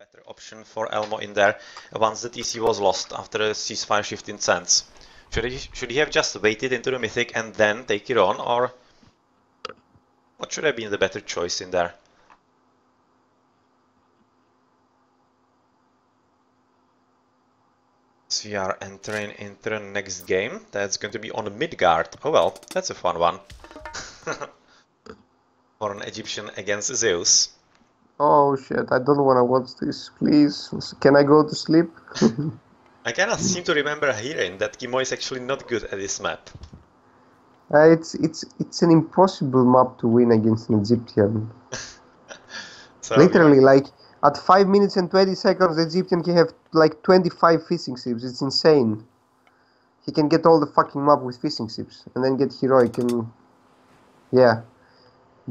better option for Elmo in there once the TC was lost after a ceasefire shift in sense. Should he have just waited into the Mythic and then take it on, or what should have been the better choice in there? So we are entering into the next game. That's going to be on Midgard. Oh well, that's a fun one. For an Egyptian against Zeus. Oh shit, I don't want to watch this, please. Can I go to sleep? I cannot seem to remember hearing that Kimo is actually not good at this map. It's an impossible map to win against an Egyptian. So literally, like, at 5 minutes and 20 seconds, the Egyptian can have like 25 fishing ships. It's insane. He can get all the fucking map with fishing ships and then get heroic and... Yeah.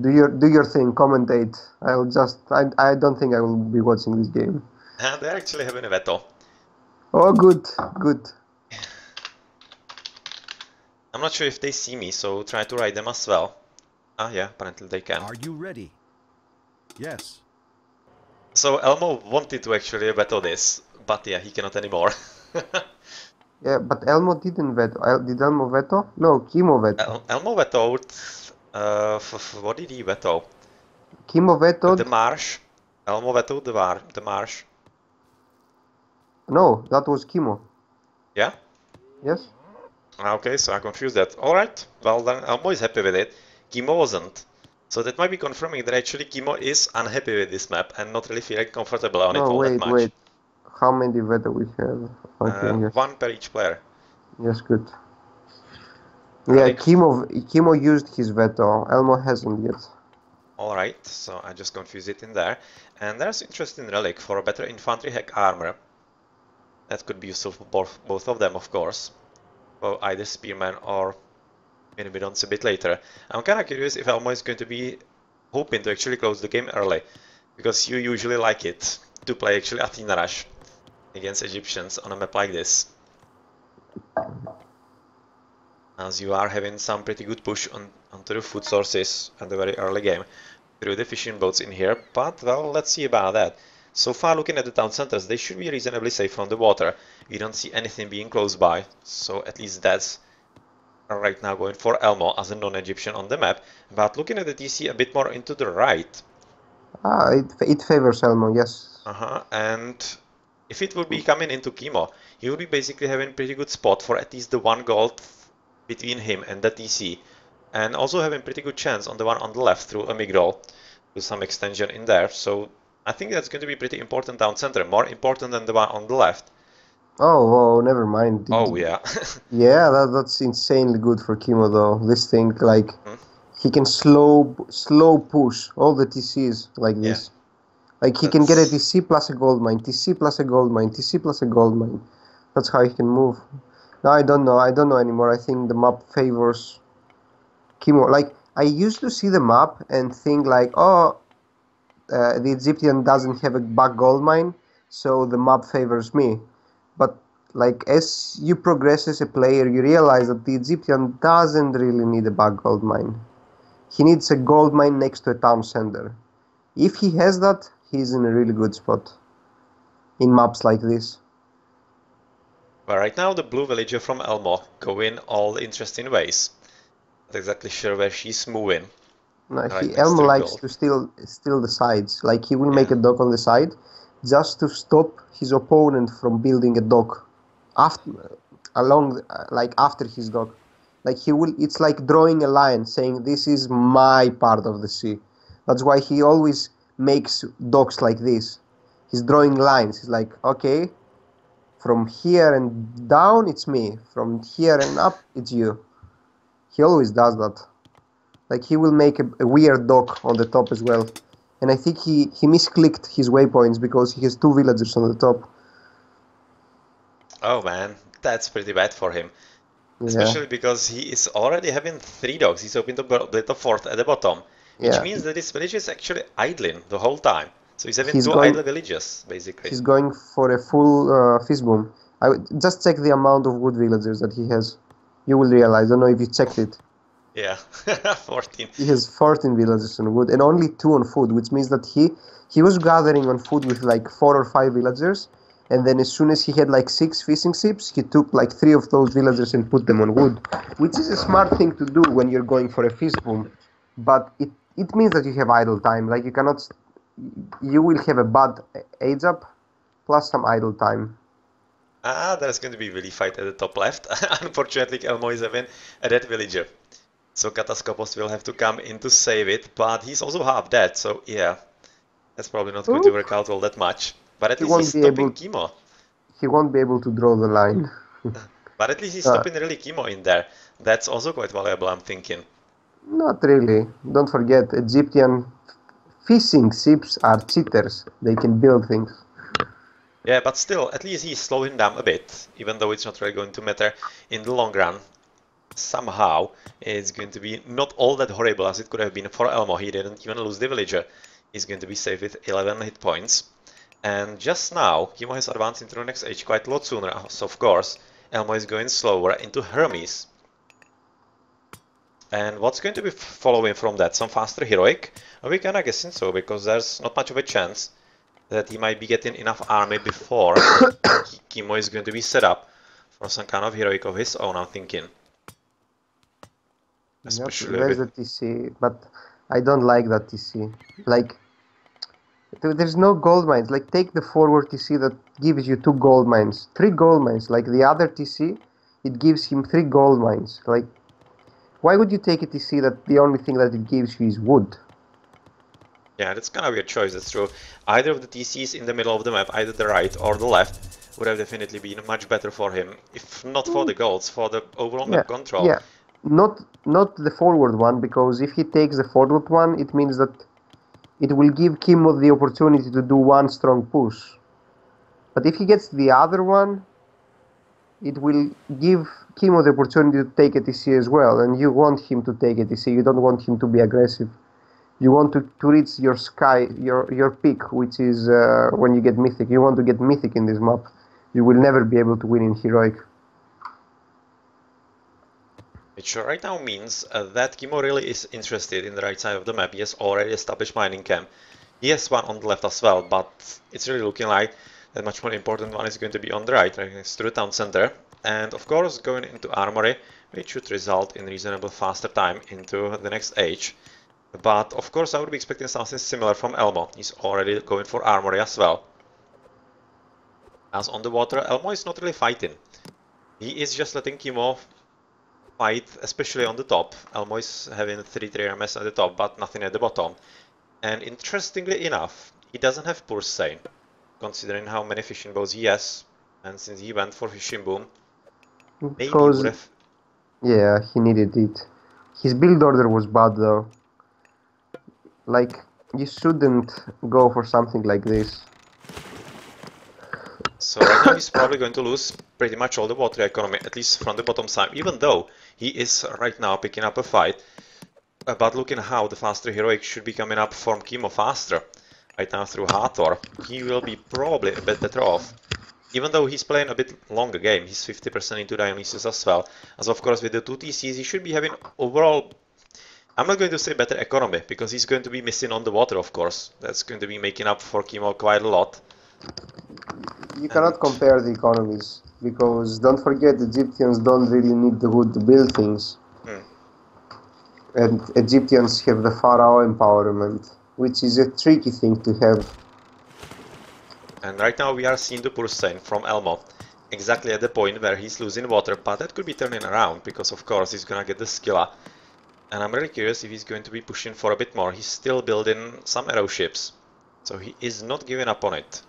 Do your thing, commentate. I don't think I will be watching this game. They're actually having a veto. Oh, good. I'm not sure if they see me, so try to ride them as well. Ah, yeah, apparently they can. Are you ready? Yes. So Elmo wanted to actually veto this, but yeah, he cannot anymore. Yeah, but Elmo didn't veto. Did Elmo veto? No, Kimo veto. Elmo vetoed. What did he veto? Kimo vetoed. The marsh. Elmo vetoed the marsh. No, that was Kimo. Yeah? Yes. Okay, so I confused that. Alright, well then Elmo is happy with it. Kimo wasn't. So that might be confirming that actually Kimo is unhappy with this map and not really feeling comfortable on it all that much. Wait. How many veto we have? Okay, yes. One per each player. Yes, good. Yeah, Kimo used his veto. Elmo hasn't yet. Alright, so I just confused it in there. And there's interesting relic for a better infantry hack armor. That could be useful for both of them, of course. For either Spearman or Minibidons a bit later. I'm kinda curious if Elmo is going to be hoping to actually close the game early. Because you usually like it to play actually Athena Rush against Egyptians on a map like this. As you are having some pretty good push onto the food sources at the very early game through the fishing boats in here, but well, let's see about that. So far, looking at the town centers, they should be reasonably safe from the water. We don't see anything being close by, so at least that's right now going for Elmo as a non-Egyptian on the map. But looking at the TC a bit more into the right. It favors Elmo, yes. And if it would be coming into Kimo, he would be basically having pretty good spot for at least the 1 gold between him and the TC. And also having pretty good chance on the one on the left through a Midgard, with some extension in there. So I think that's going to be pretty important down center, more important than the one on the left. Oh, never mind. Oh yeah. Yeah, that's insanely good for Kimo though. This thing, like, he can slow push all the TCs like this. Yeah. Like he can get a TC plus a gold mine, TC plus a gold mine, TC plus a gold mine. That's how he can move. No, I don't know anymore. I think the map favors Kimo. Like, I used to see the map and think like, oh, the Egyptian doesn't have a back gold mine, so the map favors me. But like, as you progress as a player, you realize that the Egyptian doesn't really need a back gold mine. He needs a gold mine next to a town center. If he has that, he's in a really good spot in maps like this. Well, right now the blue villager from Elmo going all interesting ways. Not exactly sure where she's moving. No, Elmo likes to steal the sides. Like, he will make a dock on the side just to stop his opponent from building a dock after his dock. Like, it's like drawing a line saying, this is my part of the sea. That's why he always makes docks like this. He's drawing lines. He's like, okay, from here and down it's me, from here and up it's you. He always does that. Like, he will make a weird dock on the top as well. And I think he misclicked his waypoints because he has 2 villagers on the top. Oh man, that's pretty bad for him. Yeah. Especially because he is already having 3 docks. He's opened a little fort at the bottom. Which means that this village is actually idling the whole time. So he's having 2 idle villages, basically. He's going for a full fish boom. I would just check the amount of wood villagers that he has. You will realize. I don't know if you checked it. Yeah, 14. He has 14 villagers on wood and only 2 on food, which means that he was gathering on food with like 4 or 5 villagers, and then as soon as he had like 6 fishing ships, he took like 3 of those villagers and put them on wood, which is a smart thing to do when you're going for a fish boom. But it means that you have idle time. Like you will have a bad age up plus some idle time. Ah, there's going to be really fight at the top left. Unfortunately, Elmo is having a dead villager. So Kataskopos will have to come in to save it, but he's also half dead, so yeah, that's probably not going to Oop. work out all that much. But at He least he's won't be stopping able. Kimo. He won't be able to draw the line. But at least he's Uh, stopping really Kimo in there. That's also quite valuable, I'm thinking. Not really. Don't forget, Egyptian fishing ships are cheaters. They can build things. Yeah, but still, at least he's slowing down a bit, even though it's not really going to matter in the long run. Somehow, it's going to be not all that horrible as it could have been for Elmo. He didn't even lose the villager. He's going to be safe with 11 hit points. And just now, Kimo has advanced into the next age quite a lot sooner, so of course, Elmo is going slower into Hermes. And what's going to be following from that? Some faster heroic? We can guessing so, because there's not much of a chance that he might be getting enough army before Kimo is going to be set up for some kind of heroic of his own, I'm thinking. Yep, Especially there's with... the TC, but I don't like that TC. Like, there's no gold mines. Like, take the forward TC that gives you 2 gold mines, 3 gold mines. Like the other TC, it gives him 3 gold mines. Like, why would you take a TC that the only thing that it gives you is wood? Yeah, that's kind of a weird choice, that's true. Either of the TCs in the middle of the map, either the right or the left, would have definitely been much better for him, if not for the golds, for the overall Yeah, map control. yeah. Not the forward one, because if he takes the forward one, it means that it will give Kimo the opportunity to do one strong push. But if he gets the other one, it will give Kimo the opportunity to take a TC as well, and you want him to take a TC. You don't want him to be aggressive. You want to reach your sky, your peak, which is when you get mythic. You want to get mythic in this map. You will never be able to win in heroic. Which right now means that Kimo really is interested in the right side of the map. He has already established mining camp. He has one on the left as well, but it's really looking like that much more important one is going to be on the right next to the town center. And of course going into armory, which should result in reasonable faster time into the next age. But of course I would be expecting something similar from Elmo. He's already going for armory as well. As on the water, Elmo is not really fighting. He is just letting Kimo fight, especially on the top. Elmo is having 3 trailer mess at the top, but nothing at the bottom. And interestingly enough, he doesn't have Purse Seine, considering how many fishing boats he has. And since he went for fishing boom, maybe he would Because, have... yeah, he needed it. His build order was bad though. Like, you shouldn't go for something like this. So right now he's probably going to lose pretty much all the water economy, at least from the bottom side, even though he is right now picking up a fight. But looking how the faster heroic should be coming up from Kimo faster. Right now through Hathor, he will be probably a bit better off. Even though he's playing a bit longer game, he's 50% into Dionysus as well. As of course with the 2 TCs he should be having overall, I'm not going to say better economy, because he's going to be missing on the water of course. That's going to be making up for Kimo quite a lot. You cannot compare the economies, because don't forget, Egyptians don't really need the wood to build things. And Egyptians have the pharaoh empowerment, which is a tricky thing to have. And right now we are seeing the Purse Seine from Elmo, exactly at the point where he's losing water, but that could be turning around, because of course he's gonna get the Skilla. And I'm really curious if he's going to be pushing for a bit more. He's still building some arrow ships, so he is not giving up on it.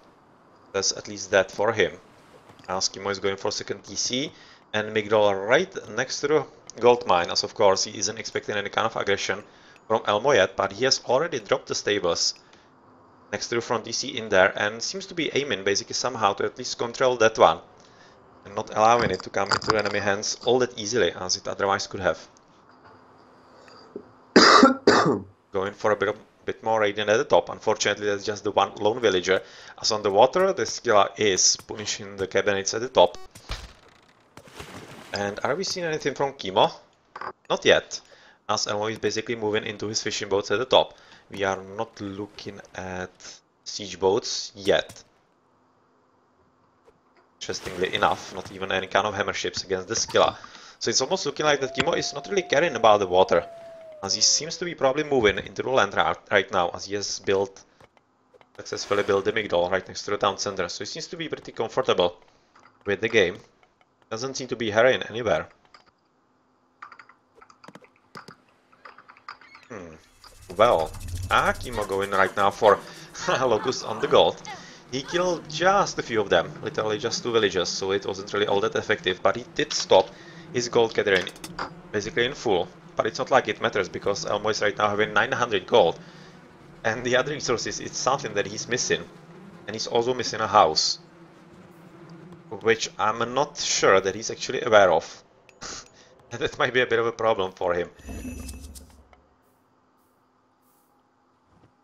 That's at least that for him. As Kimo is going for second TC, and Midgard right next to the gold mine, as of course he isn't expecting any kind of aggression from Elmo yet, but he has already dropped the stables next to the front TC in there, and seems to be aiming basically somehow to at least control that one, and not allowing it to come into enemy hands all that easily as it otherwise could have. Going for a bit more radiant at the top. Unfortunately, that's just the one lone villager. As on the water, the Skilla is punishing the cabinets at the top. And are we seeing anything from Kimo? Not yet. as Elmo is basically moving into his fishing boats at the top. We are not looking at siege boats yet. Interestingly enough, not even any kind of hammer ships against the Scylla. So it's almost looking like that Kimo is not really caring about the water, as he seems to be probably moving into the land right now, as he has successfully built the Midgard right next to the town center. So he seems to be pretty comfortable with the game. Doesn't seem to be hurrying anywhere. Well, Kimo going right now for Locust on the gold. He killed just a few of them, literally just 2 villagers, so it wasn't really all that effective, but he did stop his gold gathering basically in full. But it's not like it matters, because Elmo is right now having 900 gold, and the other resources, it's something that he's missing. And he's also missing a house, which I'm not sure that he's actually aware of. And that might be a bit of a problem for him.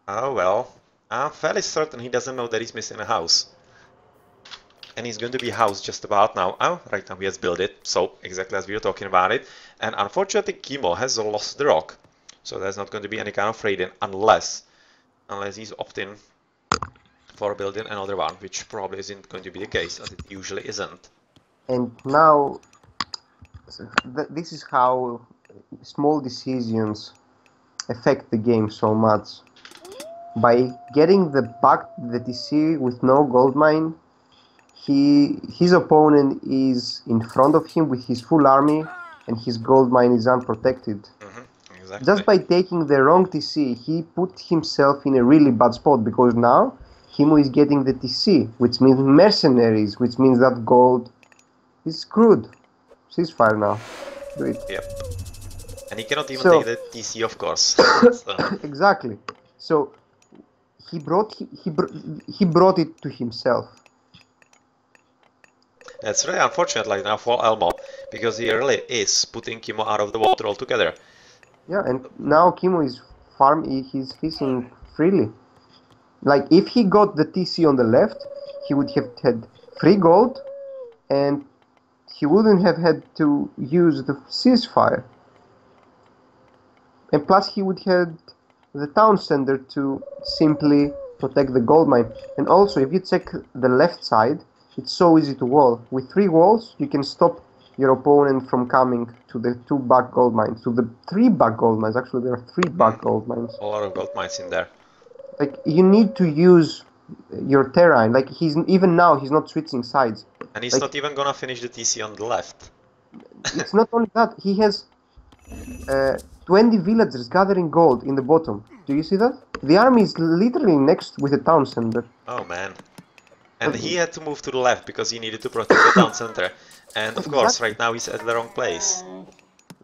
Oh well, I'm fairly certain he doesn't know that he's missing a house. And he's going to be housed just about now. Oh, right now he has built it, so exactly as we were talking about it. And unfortunately Kimo has lost the rock, so there's not going to be any kind of raiding unless he's opting for building another one, which probably isn't going to be the case, as it usually isn't. And now, this is how small decisions affect the game so much. By getting back the TC with no gold mine, his opponent is in front of him with his full army, and his gold mine is unprotected. Exactly. Just by taking the wrong TC, he put himself in a really bad spot, because now Kimo is getting the TC, which means mercenaries, which means that gold is screwed. Ceasefire now. Do it. Yep. And he cannot even take the TC, of course. So. Exactly. So he brought it to himself. It's really unfortunate like now for Elmo, because he really is putting Kimo out of the water altogether. Yeah, and now Kimo is he's fishing freely. Like, if he got the TC on the left, he would have had free gold, and he wouldn't have had to use the ceasefire. And plus he would have the town center to simply protect the gold mine. And also, if you check the left side, it's so easy to wall. With 3 walls, you can stop your opponent from coming to the 2 back gold mines, to the 3 back gold mines. Actually, there are 3 back gold mines. A lot of gold mines in there. Like, you need to use your terrain. Like, even now he's not switching sides. And he's not even gonna finish the TC on the left. It's not only that, he has 20 villagers gathering gold in the bottom. Do you see that? The army is literally next with the town center. Oh man. And he had to move to the left because he needed to protect the town center. And of course, right now he's at the wrong place.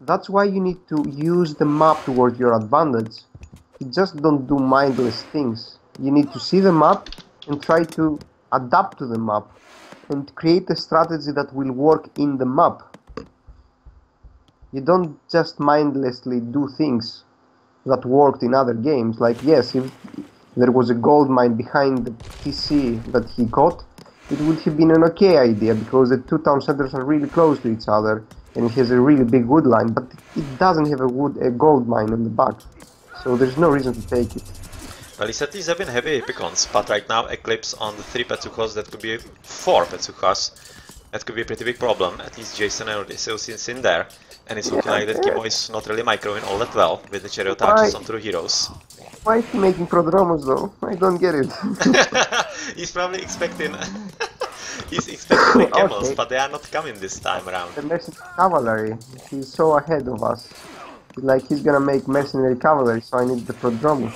That's why you need to use the map towards your advantage. You just don't do mindless things. You need to see the map and try to adapt to the map and create a strategy that will work in the map. You don't just mindlessly do things that worked in other games. Like, yes, if there was a gold mine behind the TC that he got, it would have been an okay idea, because the 2 town centers are really close to each other and it has a really big wood line, but it doesn't have a gold mine on the back, so there's no reason to take it. Well, his cities have been heavy epicons, but right now Eclipse on the 3 Petsuchos, that could be 4 Petsuchos. That could be a pretty big problem. At least Jason and Zeus is in there, and it's looking like that Kimo is not really microing all that well with the chariot archers on True Heroes. Why is he making prodromos though? I don't get it. He's probably expecting he's expecting the camels, but they are not coming this time around. The mercenary cavalry, he's so ahead of us. Like, he's gonna make mercenary cavalry, so I need the prodromos.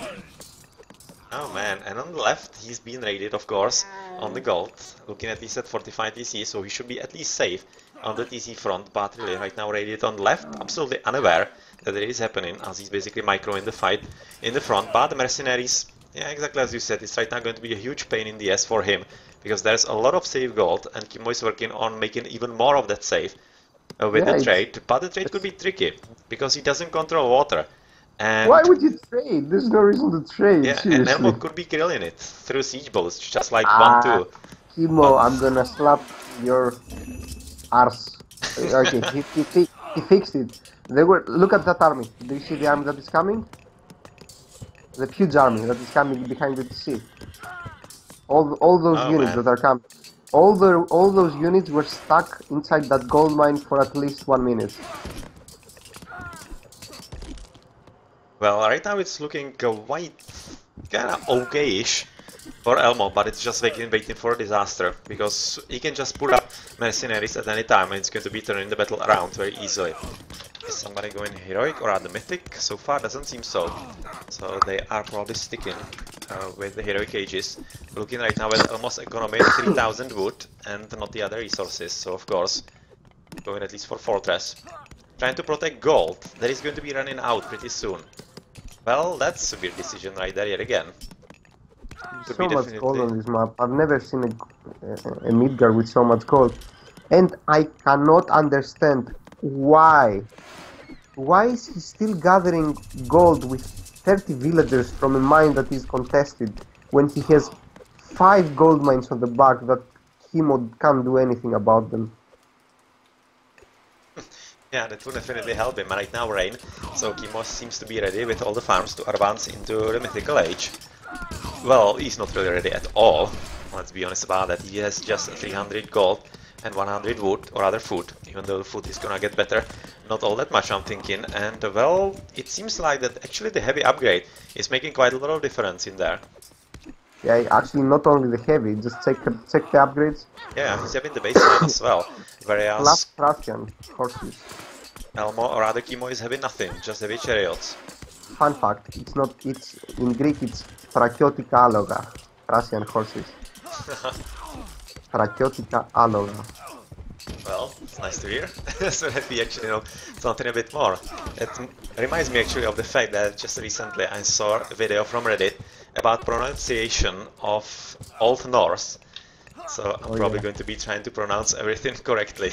Oh man, and on the left he's been raided, of course, on the gold. Looking at least at 45 TC, so he should be at least safe on the TC front, but really right now raided on the left, absolutely unaware that it is happening, as he's basically microing the fight in the front. But the mercenaries, yeah, exactly as you said, it's right now going to be a huge pain in the ass for him, because there's a lot of save gold, and Kimo is working on making even more of that save with the trade. But the trade could be tricky, because he doesn't control water. And why would you trade? There's no reason to trade. Yeah, seriously. and Elmo could be grilling it through siege boats, just like 1-2. Kimo, I'm gonna slap your arse. Okay, He fixed it. They were. Look at that army. Do you see the army that is coming? The huge army that is coming behind the TC. All those Oh units man. that are coming. All those units were stuck inside that gold mine for at least 1 minute. Well, right now it's looking quite kinda okay-ish for Elmo, but it's just waiting for a disaster, because he can just put up mercenaries at any time and it's going to be turning the battle around very easily. Is somebody going heroic or the mythic? So far doesn't seem so. So they are probably sticking with the heroic ages. Looking right now at Elmo's economy, 3000 wood and not the other resources, so of course going at least for fortress. Trying to protect gold, that is going to be running out pretty soon. Well, that's a weird decision right there yet again. So much gold on this map. I've never seen a Midgard with so much gold. And I cannot understand why. Why is he still gathering gold with 30 villagers from a mine that is contested when he has 5 gold mines on the back that Kimo can't do anything about them? Yeah, that would definitely help him right now, Rain. So Kimo seems to be ready with all the farms to advance into the mythical age. Well, he's not really ready at all. Let's be honest about that. He has just 300 gold and 100 wood or other food, even though the food is gonna get better. Not all that much, I'm thinking. And well, it seems like that actually the heavy upgrade is making quite a lot of difference in there. Yeah, actually not only the heavy, just check the upgrades. Yeah, he's having the baseline as well. Whereas Plus Thracian horses. Elmo or other Kimo is having nothing, just heavy chariots. Fun fact, it's in Greek it's Thrakiotica aloga. Thracian horses. Thrakiotica aloga. Well, it's nice to hear, so that we actually know something a bit more. It reminds me actually of the fact that just recently I saw a video from Reddit about pronunciation of Old Norse. So I'm probably going to be trying to pronounce everything correctly.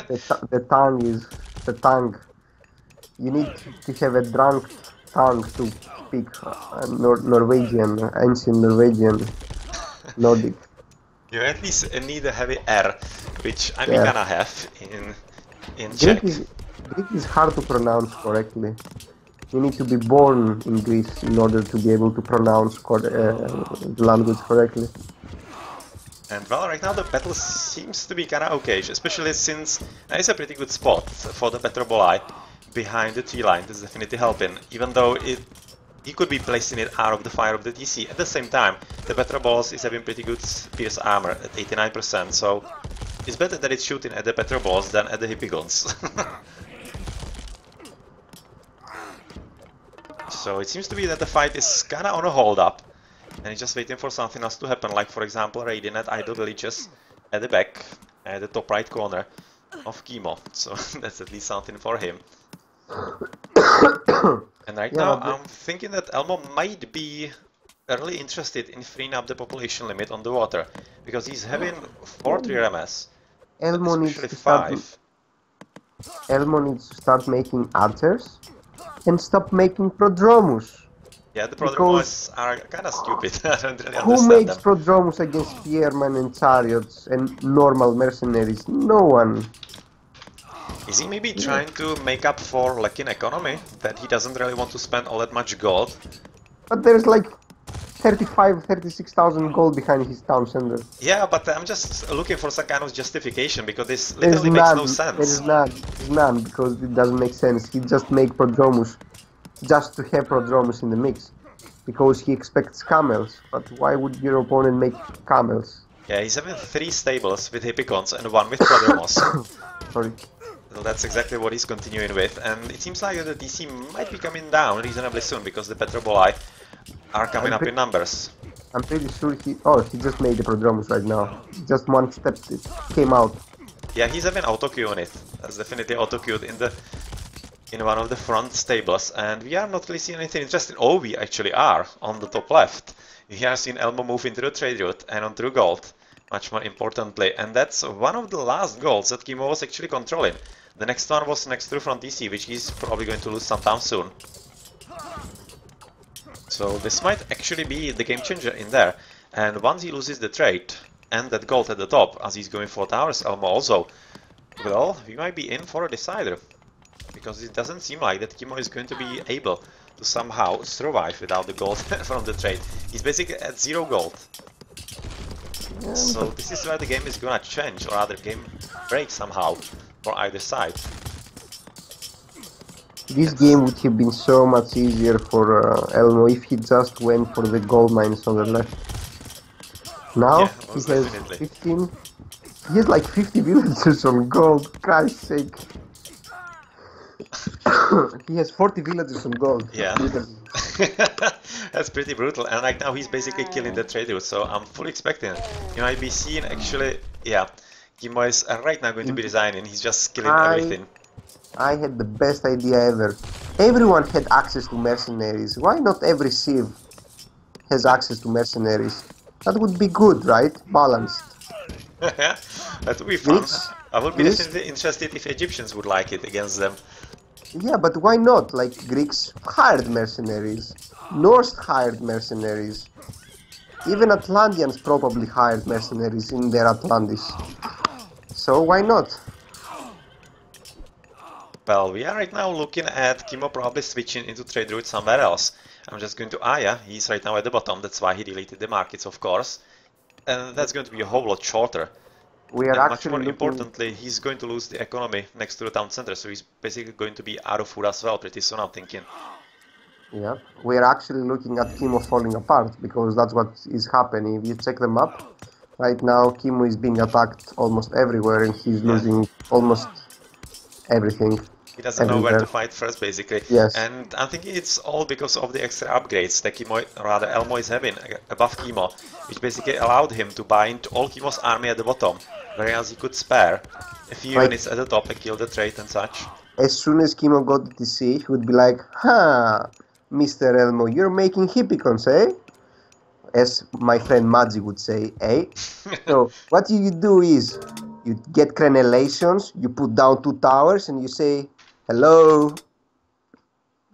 the tongue. You need to have a drunk tongue to speak Norwegian, ancient Norwegian, Nordic. You at least need a heavy R, which I'm gonna have in Czech. Greek is hard to pronounce correctly. You need to be born in Greece in order to be able to pronounce the language correctly. And well, right now the battle seems to be kinda okay, especially since it's a pretty good spot for the Petrobolai behind the tree line. This is definitely helping, even though he could be placing it out of the fire of the DC. At the same time, the Petrobolas is having pretty good pierce armor at 89%, so it's better that it's shooting at the Petrobolas than at the Hippigons. So it seems to be that the fight is kinda on a hold up, and he's just waiting for something else to happen, like for example raiding at idle villages at the back, at the top right corner of Kimo. So that's at least something for him. And right now I'm thinking that Elmo might be really interested in freeing up the population limit on the water, because he's having 4 3RMS, Elmo especially Elmo needs to start making archers and stop making prodromus. Yeah, the prodromus are kinda stupid. I don't really understand who makes them. prodromus against spearmen and chariots and normal mercenaries? No one. Is he maybe trying to make up for lacking economy? That he doesn't really want to spend all that much gold? But there's like 36,000 gold behind his town center. Yeah, but I'm just looking for some kind of justification, because this literally makes no sense. There's none, because it doesn't make sense. He just make prodromus just to have prodromus in the mix, because he expects camels. But why would your opponent make camels? Yeah, he's having 3 stables with Hippicons and 1 with prodromos. Sorry. So that's exactly what he's continuing with, and it seems like the DC might be coming down reasonably soon, because the Petrobolai are coming up in numbers. I'm pretty sure he just made the prodromus right now. Just one step it came out. Yeah, he's having auto-queue on it. That's definitely auto-queued in one of the front stables, and we are not really seeing anything interesting. Oh, we actually are on the top left. We are seeing Elmo move into the trade route and onto gold, much more importantly, and that's one of the last golds that Kimo was actually controlling. The next one was next to the front DC, which he's probably going to lose sometime soon. So this might actually be the game changer in there, and once he loses the trade and that gold at the top, as he's going for towers, Elmo also, well, we might be in for a decider. because it doesn't seem like that Kimo is going to be able to somehow survive without the gold from the trade. He's basically at 0 gold. So this is where the game is gonna change, or rather game break somehow for either side. This game would have been so much easier for Elmo if he just went for the gold mines on the left. Now Yeah, he most has definitely. 15. He has like 50 villagers on gold. Christ's sake. He has 40 villagers on gold. Yeah. Literally. That's pretty brutal, and right now he's basically killing the trade route, so I'm fully expecting you might be seeing actually, yeah, Kimo is right now going to be resigning, he's just killing everything. I had the best idea ever. Everyone had access to mercenaries. Why not every civ has access to mercenaries? That would be good, right? Balanced. That would be fun. Greeks, I would be Greece, definitely interested if Egyptians would like it against them. yeah, but why not? Like Greeks hired mercenaries, Norse hired mercenaries, even Atlanteans probably hired mercenaries in their Atlantis. So why not? Well, we are right now looking at Kimo probably switching into trade route somewhere else. I'm just going to Aya, he's right now at the bottom, that's why he deleted the markets, of course. And that's going to be a whole lot shorter. We are And much actually more looking. importantly, he's going to lose the economy next to the town center, so he's basically going to be out of food as well pretty soon, I'm thinking. Yeah, we are actually looking at Kimo falling apart because that's what is happening. If you check the map, right now Kimo is being attacked almost everywhere and he's losing almost everything. He doesn't know where Everywhere. to fight first, basically. Yes. And I'm thinking it's all because of the extra upgrades that Kimo, rather Elmo is having above Kimo, which basically allowed him to bind all Kimo's army at the bottom, whereas he could spare a few Like- units at the top and kill the trade and such. As soon as Kimo got the TC, he would be like, "Huh, Mr. Elmo, you're making hippicons, eh?" As my friend Maggi would say, eh? So what you do is you get crenellations, you put down 2 towers, and you say, "Hello,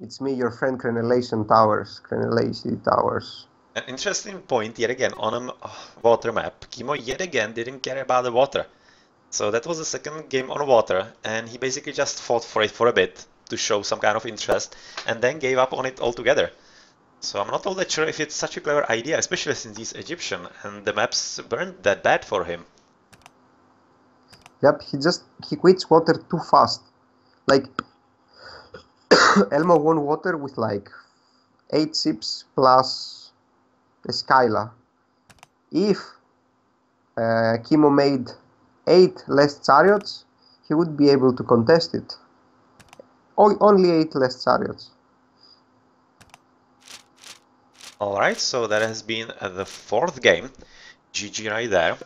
it's me, your friend Crenellation Towers, Crenellation Towers." An interesting point yet again on a water map. Kimo yet again didn't care about the water. So that was the second game on water, and he basically just fought for it for a bit to show some kind of interest, and then gave up on it altogether. So I'm not all that sure if it's such a clever idea, especially since he's Egyptian, and the maps weren't that bad for him. Yep, he quits water too fast. Like Elmo won water with like 8 ships plus a Skyla. If Kimo made 8 less chariots, he would be able to contest it. Only 8 less chariots. Alright, so that has been the fourth game. GG right there.